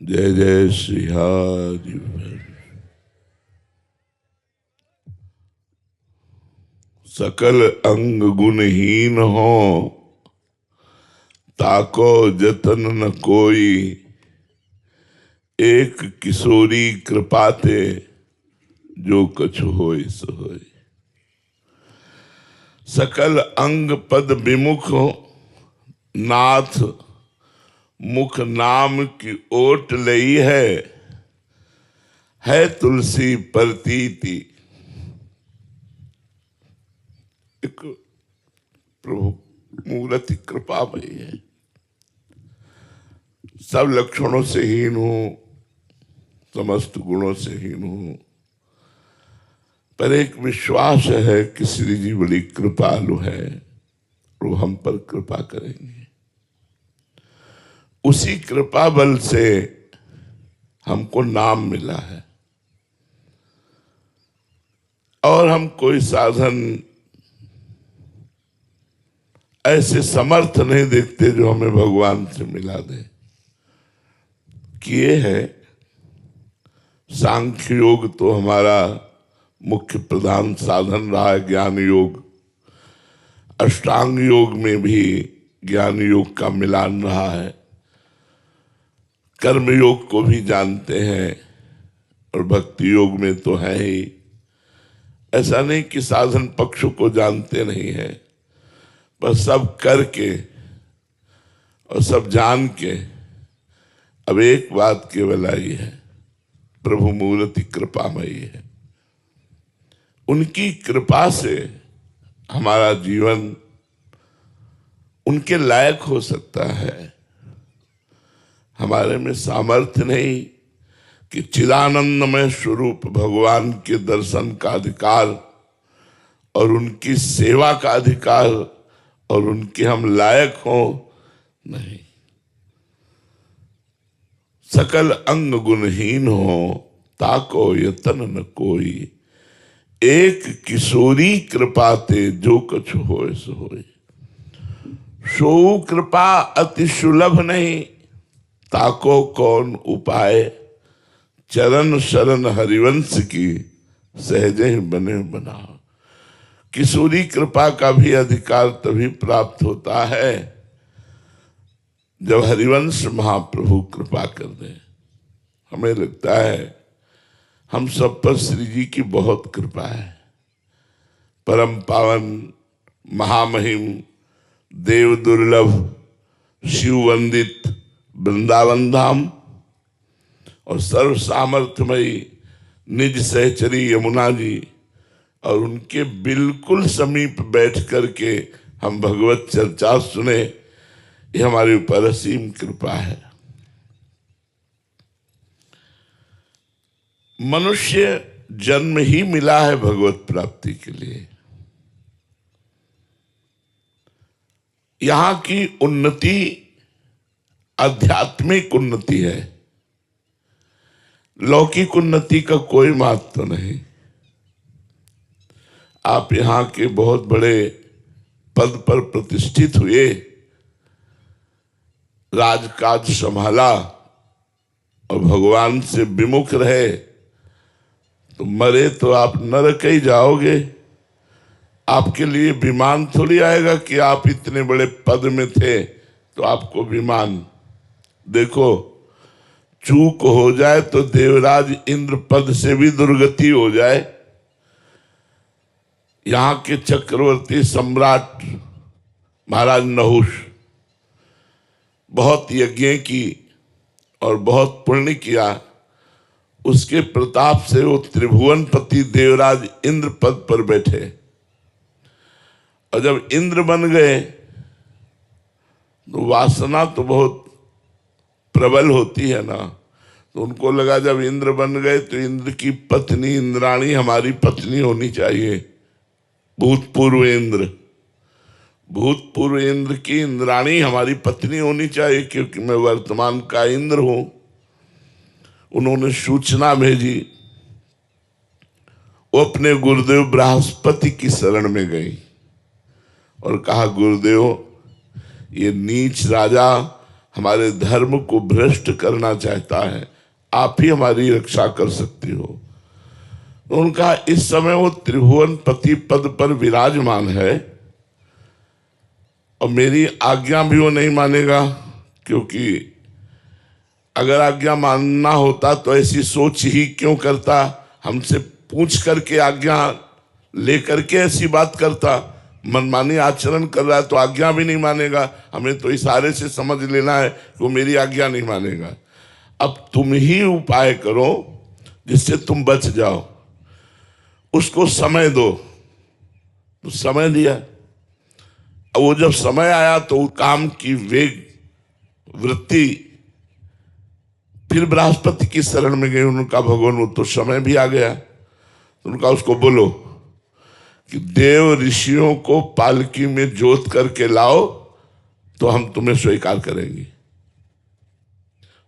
जय जय श्री हरि। सकल अंग गुणहीन हो, ताको जतन न कोई। एक किशोरी कृपाते, जो कछु होय सो होय। सकल अंग पद विमुख हो, नाथ मुख नाम की ओट लई है तुलसी प्रतीति। एक प्रभु मूर्ति कृपामयी है। सब लक्षणों से हीन हूं, समस्त गुणों से हीन हूं, पर एक विश्वास है कि श्री जी बड़ी कृपालु है, वो हम पर कृपा करेंगे। उसी कृपा बल से हमको नाम मिला है, और हम कोई साधन ऐसे समर्थ नहीं देखते जो हमें भगवान से मिला दे। किए है सांख्य योग तो हमारा मुख्य प्रधान साधन रहा है, ज्ञान योग। अष्टांग योग में भी ज्ञान योग का मिलान रहा है। कर्म योग को भी जानते हैं, और भक्ति योग में तो है ही। ऐसा नहीं कि साधन पक्ष को जानते नहीं है, पर सब करके और सब जान के अब एक बात केवल आई है, प्रभु मूर्ति कृपामयी है। उनकी कृपा से हमारा जीवन उनके लायक हो सकता है। हमारे में सामर्थ्य नहीं कि चिदानंदमय स्वरूप भगवान के दर्शन का अधिकार और उनकी सेवा का अधिकार और उनके हम लायक हो, नहीं। सकल अंग गुणहीन हो, ताको यतन न कोई। एक किशोरी कृपाते, जो कछु होय सो होय। सो कृपा अति सुलभ नहीं, ताको कौन उपाय। चरण शरण हरिवंश की, सहजे ही बने बना। किशोरी कृपा का भी अधिकार तभी प्राप्त होता है जब हरिवंश महाप्रभु कृपा कर दे। हमें लगता है हम सब पर श्री जी की बहुत कृपा है। परम पावन महामहिम देव दुर्लभ शिव वंदित वृंदावन धाम और सर्व सामर्थ्यमयी निज सहचरी यमुना जी, और उनके बिल्कुल समीप बैठ करके हम भगवत चर्चा सुने, ये हमारे ऊपर असीम कृपा है। मनुष्य जन्म ही मिला है भगवत प्राप्ति के लिए। यहां की उन्नति आध्यात्मिक उन्नति है, लौकिक उन्नति का कोई महत्व नहीं। आप यहां के बहुत बड़े पद पर प्रतिष्ठित हुए, राजकाज संभाला और भगवान से विमुख रहे, तो मरे तो आप नरक ही जाओगे। आपके लिए विमान थोड़ी आएगा कि आप इतने बड़े पद में थे तो आपको विमान। देखो, चूक हो जाए तो देवराज इंद्र पद से भी दुर्गति हो जाए। यहां के चक्रवर्ती सम्राट महाराज नहुष बहुत यज्ञ की और बहुत पुण्य किया, उसके प्रताप से वो त्रिभुवनपति देवराज इंद्र पद पर बैठे। और जब इंद्र बन गए तो वासना तो बहुत प्रबल होती है ना, तो उनको लगा जब इंद्र बन गए तो इंद्र की पत्नी इंद्राणी हमारी पत्नी होनी चाहिए। भूतपूर्व इंद्र की इंद्राणी हमारी पत्नी होनी चाहिए, क्योंकि मैं वर्तमान का इंद्र हूं। उन्होंने सूचना भेजी, वो अपने गुरुदेव बृहस्पति की शरण में गई और कहा, गुरुदेव, ये नीच राजा हमारे धर्म को भ्रष्ट करना चाहता है, आप ही हमारी रक्षा कर सकती हो। उनका इस समय वो त्रिभुवन पति पद पर विराजमान है और मेरी आज्ञा भी वो नहीं मानेगा, क्योंकि अगर आज्ञा मानना होता तो ऐसी सोच ही क्यों करता, हमसे पूछ करके आज्ञा लेकर के ऐसी बात करता। मनमानी आचरण कर रहा है तो आज्ञा भी नहीं मानेगा, हमें तो इशारे से समझ लेना है कि वो मेरी आज्ञा नहीं मानेगा। अब तुम ही उपाय करो जिससे तुम बच जाओ, उसको समय दो। तो समय दिया, अब वो जब समय आया तो काम की वेग वृत्ति फिर बृहस्पति की शरण में गई। उनका भगवान वो तो समय भी आ गया, तो उनका उसको बोलो कि देव ऋषियों को पालकी में जोत करके लाओ तो हम तुम्हें स्वीकार करेंगे।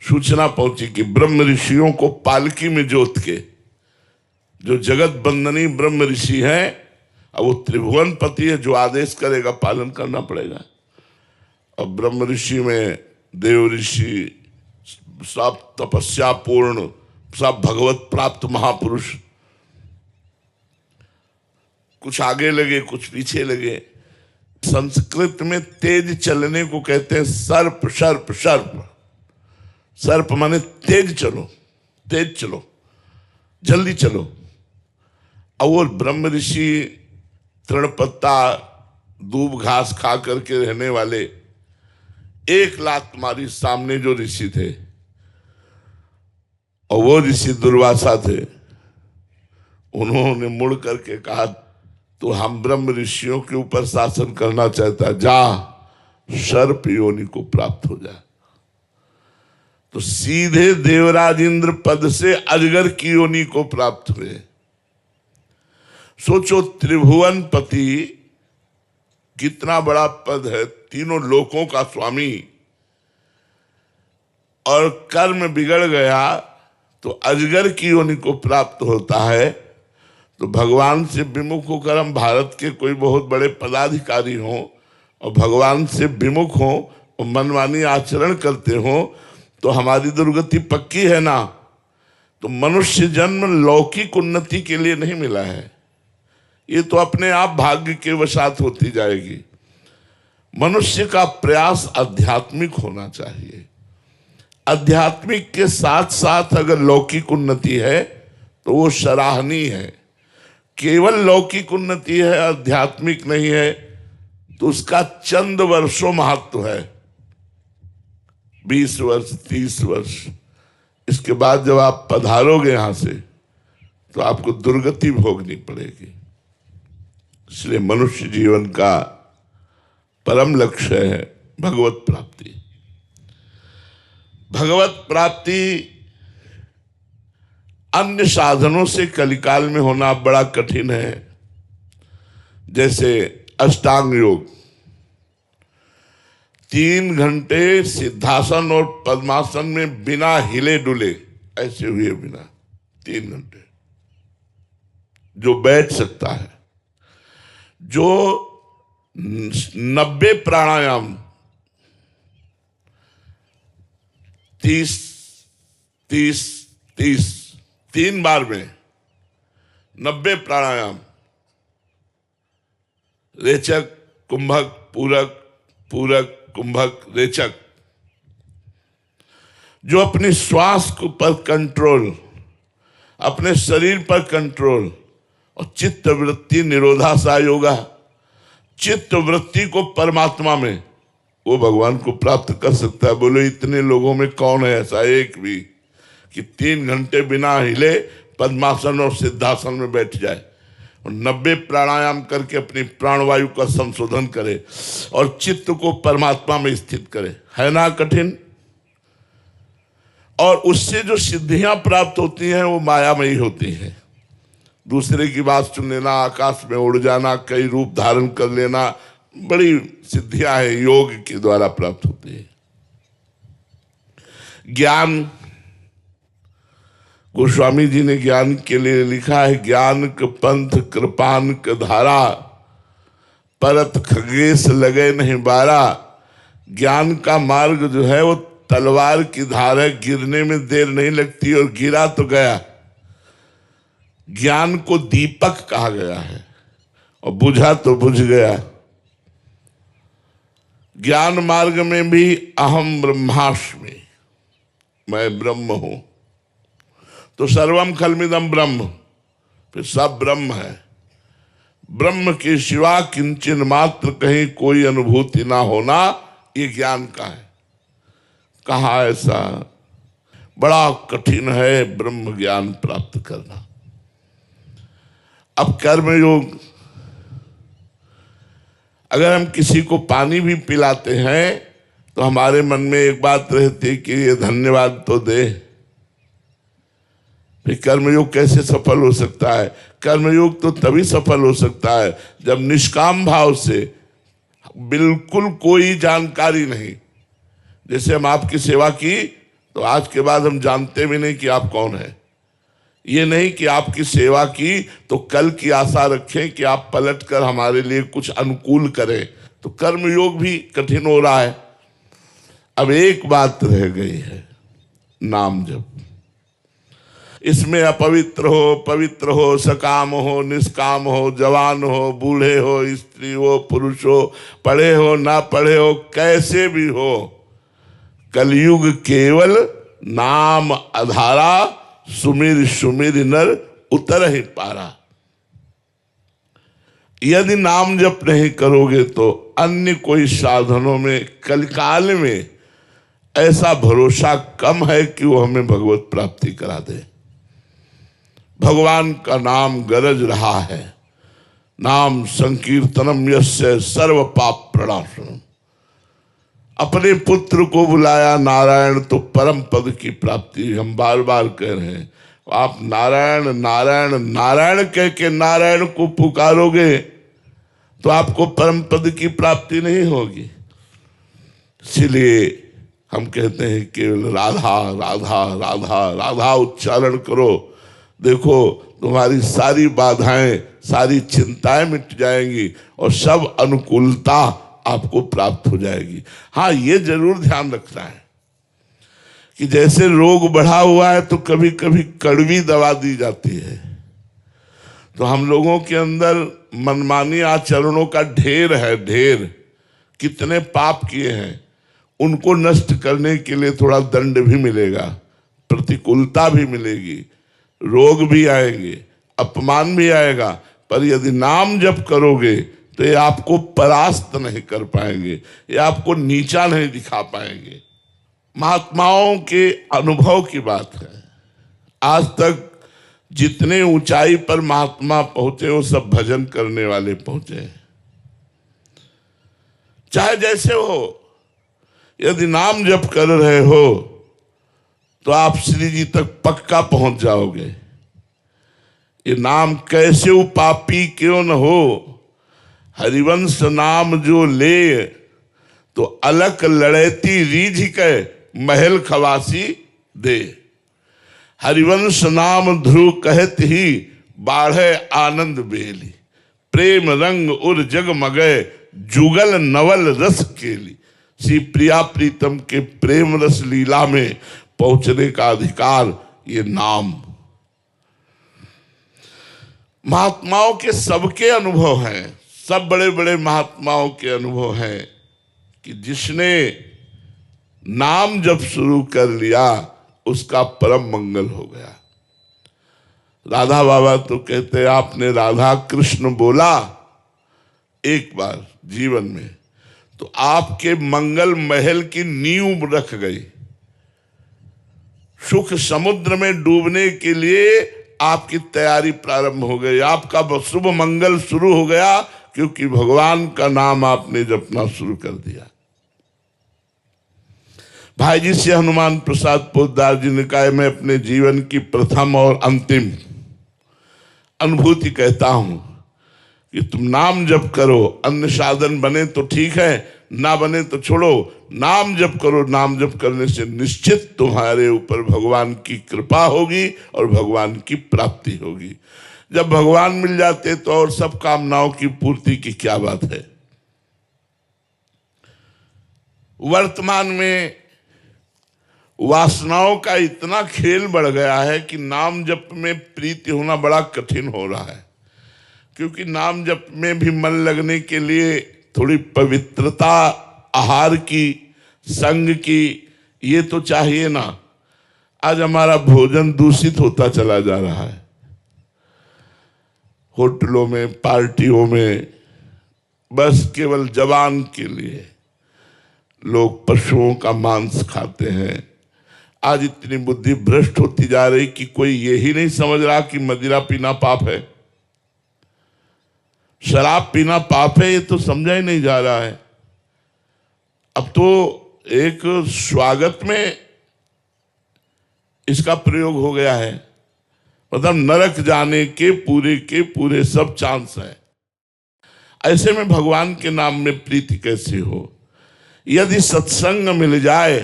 सूचना पहुंची कि ब्रह्म ऋषियों को पालकी में जोत के, जो जगत बंदनी ब्रह्म ऋषि हैं, अब वो त्रिभुवन पति है, जो आदेश करेगा पालन करना पड़ेगा। अब ब्रह्म ऋषि में देव ऋषि सब तपस्या पूर्ण, सब भगवत प्राप्त महापुरुष, कुछ आगे लगे कुछ पीछे लगे। संस्कृत में तेज चलने को कहते हैं सर्प सर्प सर्प। सर्प माने तेज चलो, तेज चलो, जल्दी चलो। और वो ब्रह्म ऋषि तृण पत्ता दूब घास खा करके रहने वाले, एक लात मारी सामने जो ऋषि थे, और वो ऋषि दुर्वासा थे। उन्होंने मुड़ करके कहा तो हम ब्रह्म ऋषियों के ऊपर शासन करना चाहता है, जा सर्प योनि को प्राप्त हो जा। तो सीधे देवराज इंद्र पद से अजगर की योनि को प्राप्त हुए। सोचो त्रिभुवन पति कितना बड़ा पद है, तीनों लोकों का स्वामी, और कर्म बिगड़ गया तो अजगर की योनि को प्राप्त होता है। तो भगवान से विमुख होकर हम भारत के कोई बहुत बड़े पदाधिकारी हों और भगवान से विमुख हों और मनमानी आचरण करते हों तो हमारी दुर्गति पक्की है ना। तो मनुष्य जन्म लौकिक उन्नति के लिए नहीं मिला है, ये तो अपने आप भाग्य के वशात होती जाएगी। मनुष्य का प्रयास आध्यात्मिक होना चाहिए। आध्यात्मिक के साथ साथ अगर लौकिक उन्नति है तो वो सराहनीय है। केवल लौकिक उन्नति है, आध्यात्मिक नहीं है, तो उसका चंद वर्षों महत्व है, 20 वर्ष 30 वर्ष। इसके बाद जब आप पधारोगे यहां से तो आपको दुर्गति भोगनी पड़ेगी। इसलिए मनुष्य जीवन का परम लक्ष्य है भगवत प्राप्ति। भगवत प्राप्ति अन्य साधनों से कलिकाल में होना बड़ा कठिन है। जैसे अष्टांग योग, 3 घंटे सिद्धासन और पद्मासन में बिना हिले डुले ऐसे हुए बिना 3 घंटे जो बैठ सकता है, जो 90 प्राणायाम 30 30 30 3 बार में 90 प्राणायाम, रेचक कुंभक पूरक पूरक कुंभक रेचक, जो अपनी श्वास पर कंट्रोल, अपने शरीर पर कंट्रोल, और चित्त वृत्ति निरोधासा योगा, चित्त वृत्ति को परमात्मा में, वो भगवान को प्राप्त कर सकता है। बोलो इतने लोगों में कौन है ऐसा एक भी कि 3 घंटे बिना हिले पद्मासन और सिद्धासन में बैठ जाए और 90 प्राणायाम करके अपनी प्राणवायु का संशोधन करे और चित्त को परमात्मा में स्थित करे। है ना कठिन? और उससे जो सिद्धियां प्राप्त होती हैं वो मायामयी होती हैं। दूसरे की बात सुन लेना, आकाश में उड़ जाना, कई रूप धारण कर लेना, बड़ी सिद्धियां हैं, योग के द्वारा प्राप्त होती है। ज्ञान, गोस्वामी जी ने ज्ञान के लिए लिखा है, ज्ञान क पंथ कृपान क धारा, परत खगेश लगे नहीं बारा, ज्ञान का मार्ग जो है वो तलवार की धार है, गिरने में देर नहीं लगती, और गिरा तो गया। ज्ञान को दीपक कहा गया है और बुझा तो बुझ गया। ज्ञान मार्ग में भी अहम ब्रह्मास्मि, मैं ब्रह्म हूं, तो सर्वम खलमिदम ब्रह्म, फिर सब ब्रह्म है। ब्रह्म के सिवा किंचन मात्र कहीं कोई अनुभूति ना होना, ये ज्ञान का है। कहा ऐसा? बड़ा कठिन है ब्रह्म ज्ञान प्राप्त करना। अब कर्म योग, अगर हम किसी को पानी भी पिलाते हैं तो हमारे मन में एक बात रहती है कि ये धन्यवाद तो दे। फिर कर्मयोग कैसे सफल हो सकता है? कर्मयोग तो तभी सफल हो सकता है जब निष्काम भाव से, बिल्कुल कोई जानकारी नहीं। जैसे हम आपकी सेवा की तो आज के बाद हम जानते भी नहीं कि आप कौन है। ये नहीं कि आपकी सेवा की तो कल की आशा रखें कि आप पलट कर हमारे लिए कुछ अनुकूल करें, तो कर्मयोग भी कठिन हो रहा है। अब एक बात रह गई है, नाम जप। इसमें अपवित्र हो, पवित्र हो, सकाम हो, निष्काम हो, जवान हो, बूढ़े हो, स्त्री हो, पुरुष हो, पढ़े हो, ना पढ़े हो, कैसे भी हो, कलयुग केवल नाम आधारा, सुमिर सुमिर नर उतर ही पारा। यदि नाम जप नहीं करोगे तो अन्य कोई साधनों में कलिकाल में ऐसा भरोसा कम है कि वो हमें भगवत प्राप्ति करा दे। भगवान का नाम गरज रहा है, नाम संकीर्तनम यस्य सर्व पाप प्रणाशनम। अपने पुत्र को बुलाया नारायण तो परम पद की प्राप्ति। हम बार बार कह रहे हैं, आप नारायण नारायण नारायण कह के नारायण को पुकारोगे तो आपको परम पद की प्राप्ति नहीं होगी। इसलिए हम कहते हैं केवल राधा राधा राधा राधा उच्चारण करो, देखो तुम्हारी सारी बाधाएं, सारी चिंताएं मिट जाएंगी और सब अनुकूलता आपको प्राप्त हो जाएगी। हाँ, ये जरूर ध्यान रखना है कि जैसे रोग बढ़ा हुआ है तो कभी कभी कड़वी दवा दी जाती है, तो हम लोगों के अंदर मनमानी आचरणों का ढेर है, ढेर। कितने पाप किए हैं, उनको नष्ट करने के लिए थोड़ा दंड भी मिलेगा, प्रतिकूलता भी मिलेगी, रोग भी आएंगे, अपमान भी आएगा, पर यदि नाम जप करोगे तो ये आपको परास्त नहीं कर पाएंगे, ये आपको नीचा नहीं दिखा पाएंगे। महात्माओं के अनुभव की बात है। आज तक जितने ऊंचाई पर महात्मा पहुंचे वो सब भजन करने वाले पहुंचे। चाहे जैसे हो, यदि नाम जप कर रहे हो तो आप श्री जी तक पक्का पहुंच जाओगे। ये नाम कैसे पापी क्यों न हो, हरिवंश नाम जो ले तो अलक लड़ैती रीझ के महल खवासी दे। हरिवंश नाम ध्रुव कहत ही बाढ़े आनंद बेली, प्रेम रंग उर जग मगे जुगल नवल रस केली। श्री प्रिया प्रीतम के प्रेम रस लीला में पहुंचने का अधिकार ये नाम। महात्माओं के सबके अनुभव हैं, सब बड़े बड़े महात्माओं के अनुभव हैं कि जिसने नाम जब शुरू कर लिया उसका परम मंगल हो गया। राधा बाबा तो कहते आपने राधा कृष्ण बोला एक बार जीवन में तो आपके मंगल महल की नींव रख गई। सुख समुद्र में डूबने के लिए आपकी तैयारी प्रारंभ हो गई, आपका शुभ मंगल शुरू हो गया, क्योंकि भगवान का नाम आपने जपना शुरू कर दिया। भाई जी से हनुमान प्रसाद पोद्दार जी ने कहा, मैं अपने जीवन की प्रथम और अंतिम अनुभूति कहता हूं कि तुम नाम जप करो, अन्य साधन बने तो ठीक है, ना बने तो छोड़ो, नाम जप करो। नाम जप करने से निश्चित तुम्हारे ऊपर भगवान की कृपा होगी और भगवान की प्राप्ति होगी। जब भगवान मिल जाते तो और सब कामनाओं की पूर्ति की क्या बात है। वर्तमान में वासनाओं का इतना खेल बढ़ गया है कि नाम जप में प्रीति होना बड़ा कठिन हो रहा है, क्योंकि नाम जप में भी मन लगने के लिए थोड़ी पवित्रता, आहार की, संग की, ये तो चाहिए ना। आज हमारा भोजन दूषित होता चला जा रहा है। होटलों में, पार्टियों में बस केवल जबान के लिए लोग पशुओं का मांस खाते हैं। आज इतनी बुद्धि भ्रष्ट होती जा रही कि कोई यही नहीं समझ रहा कि मदिरा पीना पाप है, शराब पीना पाप है, ये तो समझा ही नहीं जा रहा है। अब तो एक स्वागत में इसका प्रयोग हो गया है, मतलब नरक जाने के पूरे सब चांस है। ऐसे में भगवान के नाम में प्रीति कैसे हो? यदि सत्संग मिल जाए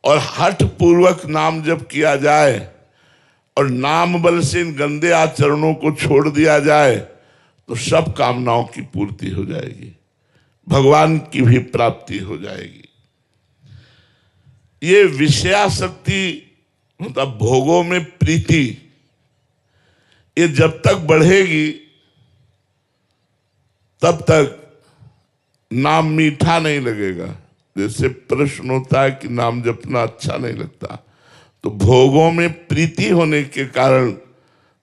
और हठ पूर्वक नाम जप किया जाए और नाम बल से इन गंदे आचरणों को छोड़ दिया जाए तो सब कामनाओं की पूर्ति हो जाएगी, भगवान की भी प्राप्ति हो जाएगी। ये विषयासक्ति मतलब भोगों में प्रीति, ये जब तक बढ़ेगी तब तक नाम मीठा नहीं लगेगा। जैसे प्रश्न होता है कि नाम जपना अच्छा नहीं लगता, तो भोगों में प्रीति होने के कारण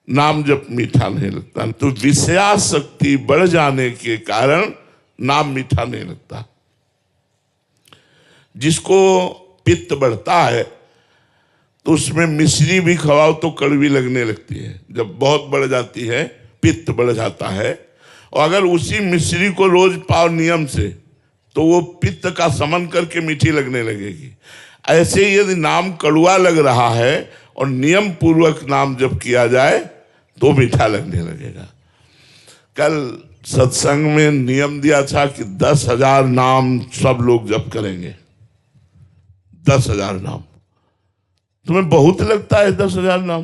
नाम जप मीठा नहीं लगता। तो विषयासक्ति बढ़ जाने के कारण नाम मीठा नहीं लगता। जिसको पित्त बढ़ता है तो उसमें मिश्री भी खवाओ तो कड़वी लगने लगती है। जब बहुत बढ़ जाती है, पित्त बढ़ जाता है, और अगर उसी मिश्री को रोज पाओ नियम से तो वो पित्त का समन करके मीठी लगने लगेगी। ऐसे ही यदि नाम कड़वा लग रहा है और नियम पूर्वक नाम जप किया जाए तो मीठा लगने लगेगा। कल सत्संग में नियम दिया था कि 10,000 नाम सब लोग जप करेंगे। 10,000 नाम तुम्हें बहुत लगता है? 10,000 नाम,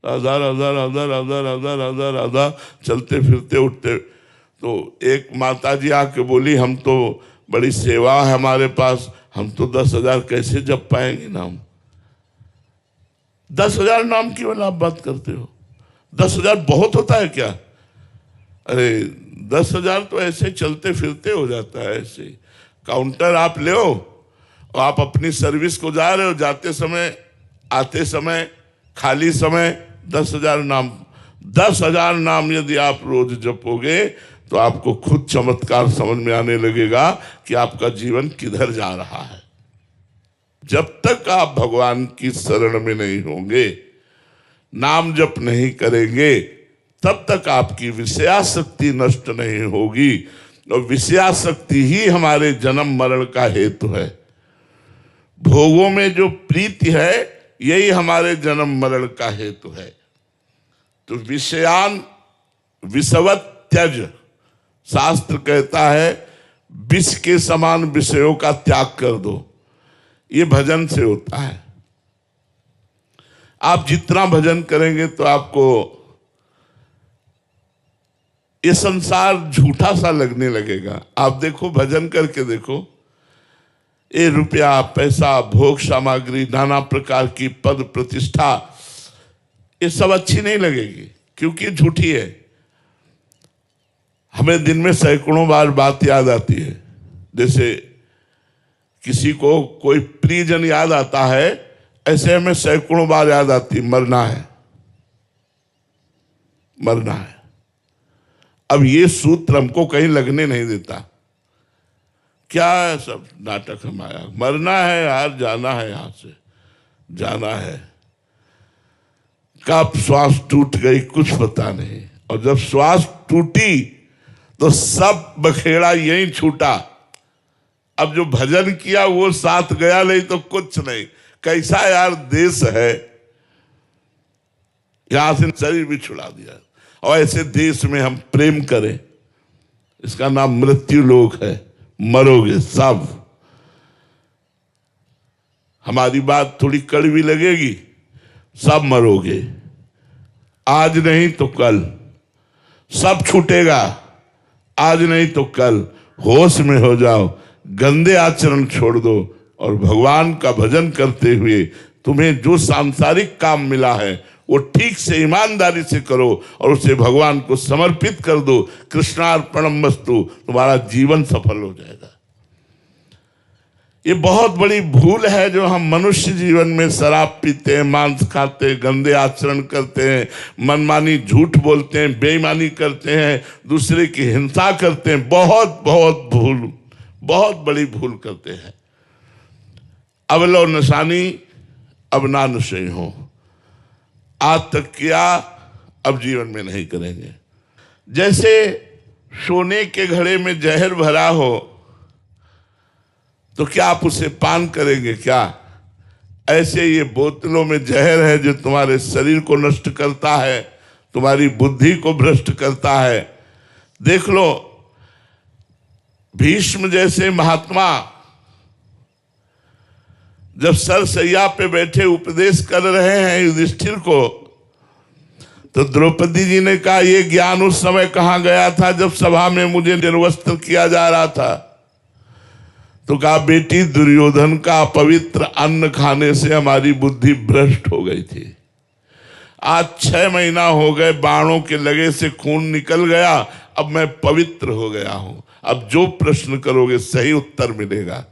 हजार हजार हजार हजार हजार हजार हजार चलते फिरते उठते। तो एक माता जी आके बोली, हम तो बड़ी सेवा है हमारे पास, हम तो 10,000 कैसे जप पाएंगे नाम? 10,000 नाम की वाला आप बात करते हो? 10,000 बहुत होता है क्या? अरे 10,000 तो ऐसे चलते फिरते हो जाता है। ऐसे काउंटर आप ले और आप अपनी सर्विस को जा रहे हो, जाते समय, आते समय, खाली समय 10,000 नाम। 10,000 नाम यदि आप रोज जपोगे तो आपको खुद चमत्कार समझ में आने लगेगा कि आपका जीवन किधर जा रहा है। जब तक आप भगवान की शरण में नहीं होंगे, नाम जप नहीं करेंगे, तब तक आपकी विषयासक्ति नष्ट नहीं होगी। और विषयासक्ति ही हमारे जन्म मरण का हेतु है। भोगों में जो प्रीति है यही हमारे जन्म मरण का हेतु है। तो विषयान विषवत त्यज, शास्त्र कहता है विष के समान विषयों का त्याग कर दो। ये भजन से होता है। आप जितना भजन करेंगे तो आपको ये संसार झूठा सा लगने लगेगा। आप देखो, भजन करके देखो, ये रुपया, पैसा, भोग सामग्री, नाना प्रकार की पद प्रतिष्ठा, ये सब अच्छी नहीं लगेगी, क्योंकि झूठी है। हमें दिन में सैकड़ों बार बात याद आती है। जैसे किसी को कोई प्रियजन याद आता है, ऐसे हमें सैकड़ों बार याद आती, मरना है, मरना है। अब ये सूत्र हमको कहीं लगने नहीं देता। क्या सब नाटक हमारा, मरना है यार, जाना है, यहां से जाना है। कब श्वास टूट गई कुछ पता नहीं, और जब श्वास टूटी तो सब बखेड़ा यहीं छूटा। अब जो भजन किया वो साथ गया नहीं तो कुछ नहीं। कैसा यार देश है, यहां से शरीर भी छुड़ा दिया। और ऐसे देश में हम प्रेम करें, इसका नाम मृत्यु लोक है। मरोगे सब। हमारी बात थोड़ी कड़वी लगेगी, सब मरोगे, आज नहीं तो कल सब छूटेगा, आज नहीं तो कल। होश में हो जाओ, गंदे आचरण छोड़ दो और भगवान का भजन करते हुए तुम्हें जो सांसारिक काम मिला है वो ठीक से ईमानदारी से करो और उसे भगवान को समर्पित कर दो। कृष्णार्पणम वस्तु, तुम्हारा जीवन सफल हो जाएगा। ये बहुत बड़ी भूल है जो हम मनुष्य जीवन में शराब पीते हैं, मांस खाते हैं, गंदे आचरण करते हैं, मनमानी झूठ बोलते हैं, बेईमानी करते हैं, दूसरे की हिंसा करते हैं। बहुत बहुत भूल, बहुत बड़ी भूल करते हैं। अब लो नशानी अब ना नशे हो, आज तक किया अब जीवन में नहीं करेंगे। जैसे सोने के घड़े में जहर भरा हो तो क्या आप उसे पान करेंगे क्या? ऐसे ये बोतलों में जहर है जो तुम्हारे शरीर को नष्ट करता है, तुम्हारी बुद्धि को भ्रष्ट करता है। देख लो, भीष्म जैसे महात्मा जब सरसैया पे बैठे उपदेश कर रहे हैं युधिष्ठिर को, तो द्रौपदी जी ने कहा ये ज्ञान उस समय कहाँ गया था जब सभा में मुझे निर्वस्त्र किया जा रहा था। तो कहा बेटी, दुर्योधन का अपवित्र अन्न खाने से हमारी बुद्धि भ्रष्ट हो गई थी। आज 6 महीना हो गए, बाणों के लगे से खून निकल गया, अब मैं पवित्र हो गया हूं। अब जो प्रश्न करोगे सही उत्तर मिलेगा।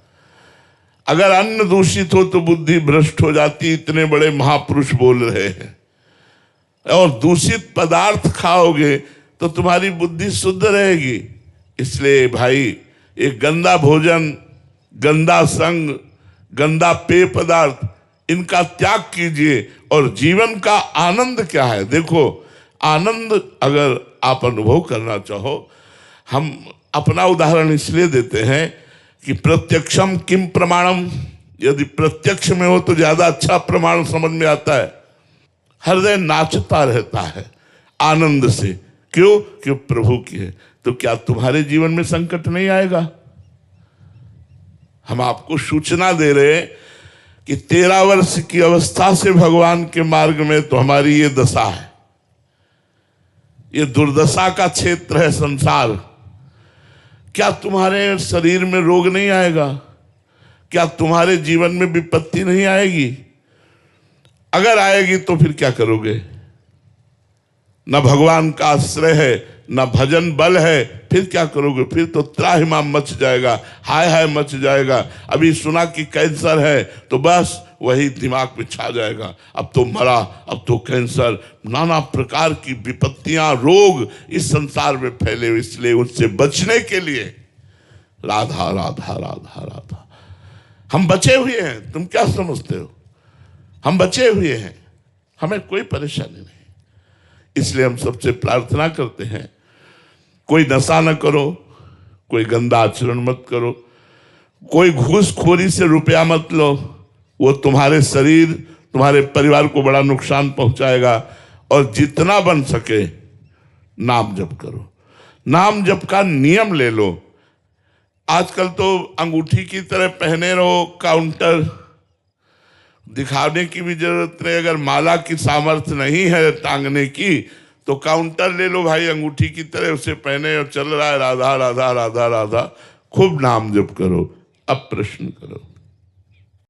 अगर अन्न दूषित हो तो बुद्धि भ्रष्ट हो जाती, इतने बड़े महापुरुष बोल रहे हैं। और दूषित पदार्थ खाओगे तो तुम्हारी बुद्धि शुद्ध रहेगी। इसलिए भाई, एक गंदा भोजन, गंदा संग, गंदा पेय पदार्थ, इनका त्याग कीजिए। और जीवन का आनंद क्या है? देखो, आनंद अगर आप अनुभव करना चाहो, हम अपना उदाहरण इसलिए देते हैं कि प्रत्यक्षम किम प्रमाणम, यदि प्रत्यक्ष में हो तो ज्यादा अच्छा प्रमाण समझ में आता है। हृदय नाचता रहता है आनंद से। क्यों? क्यों प्रभु की है। तो क्या तुम्हारे जीवन में संकट नहीं आएगा? हम आपको सूचना दे रहे हैं कि 13 वर्ष की अवस्था से भगवान के मार्ग में तो हमारी ये दशा है। ये दुर्दशा का क्षेत्र है संसार। क्या तुम्हारे शरीर में रोग नहीं आएगा? क्या तुम्हारे जीवन में विपत्ति नहीं आएगी? अगर आएगी तो फिर क्या करोगे? न भगवान का आश्रय है, न भजन बल है, फिर क्या करोगे? फिर तो त्राहिमाम मच जाएगा, हाय हाय मच जाएगा। अभी सुना कि कैंसर है तो बस वही दिमाग में छा जाएगा, अब तो मरा, अब तो कैंसर। नाना प्रकार की विपत्तियां, रोग इस संसार में फैले हुए। इसलिए उनसे बचने के लिए राधा राधा राधा राधा। हम बचे हुए हैं, तुम क्या समझते हो? हम बचे हुए हैं, हमें कोई परेशानी नहीं। इसलिए हम सबसे प्रार्थना करते हैं, कोई नशा न करो, कोई गंदा आचरण मत करो, कोई घूसखोरी से रुपया मत लो, वो तुम्हारे शरीर, तुम्हारे परिवार को बड़ा नुकसान पहुंचाएगा। और जितना बन सके नाम जप करो, नाम जप का नियम ले लो। आजकल तो अंगूठी की तरह पहने रहो, काउंटर दिखाने की भी जरूरत नहीं। अगर माला की सामर्थ्य नहीं है टांगने की तो काउंटर ले लो भाई, अंगूठी की तरह उसे पहने और चल रहा है राधा राधा राधा राधा। खूब नाम जप करो। अब प्रश्न करो।